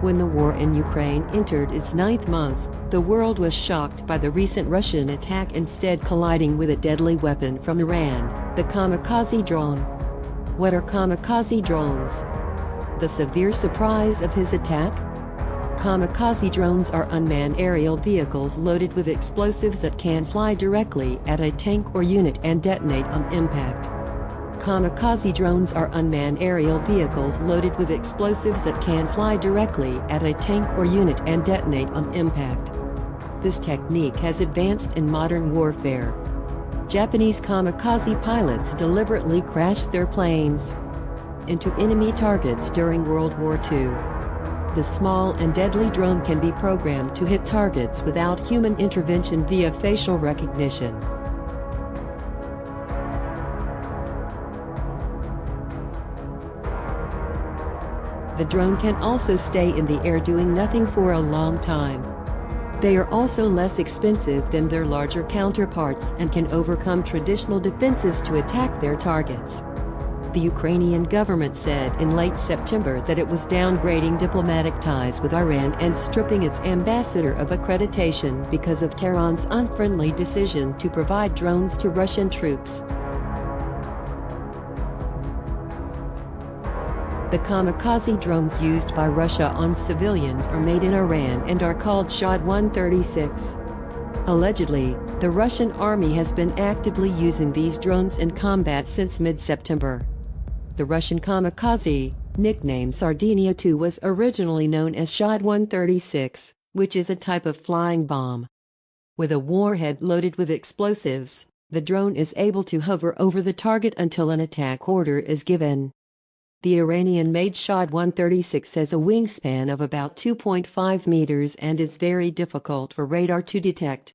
When the war in Ukraine entered its ninth month, the world was shocked by the recent Russian attack, instead colliding with a deadly weapon from Iran, the kamikaze drone. What are kamikaze drones? The severe surprise of his attack? Kamikaze drones are unmanned aerial vehicles loaded with explosives that can fly directly at a tank or unit and detonate on impact. Kamikaze drones are unmanned aerial vehicles loaded with explosives that can fly directly at a tank or unit and detonate on impact. This technique has advanced in modern warfare. Japanese kamikaze pilots deliberately crashed their planes into enemy targets during World War II. The small and deadly drone can be programmed to hit targets without human intervention via facial recognition. The drone can also stay in the air doing nothing for a long time. They are also less expensive than their larger counterparts and can overcome traditional defenses to attack their targets. The Ukrainian government said in late September that it was downgrading diplomatic ties with Iran and stripping its ambassador of accreditation because of Tehran's unfriendly decision to provide drones to Russian troops. The kamikaze drones used by Russia on civilians are made in Iran and are called Shad-136. Allegedly, the Russian army has been actively using these drones in combat since mid-September. The Russian kamikaze, nicknamed Sardinia II, was originally known as Shad-136, which is a type of flying bomb. With a warhead loaded with explosives, the drone is able to hover over the target until an attack order is given. The Iranian-made Shad-136 has a wingspan of about 2.5 meters and is very difficult for radar to detect.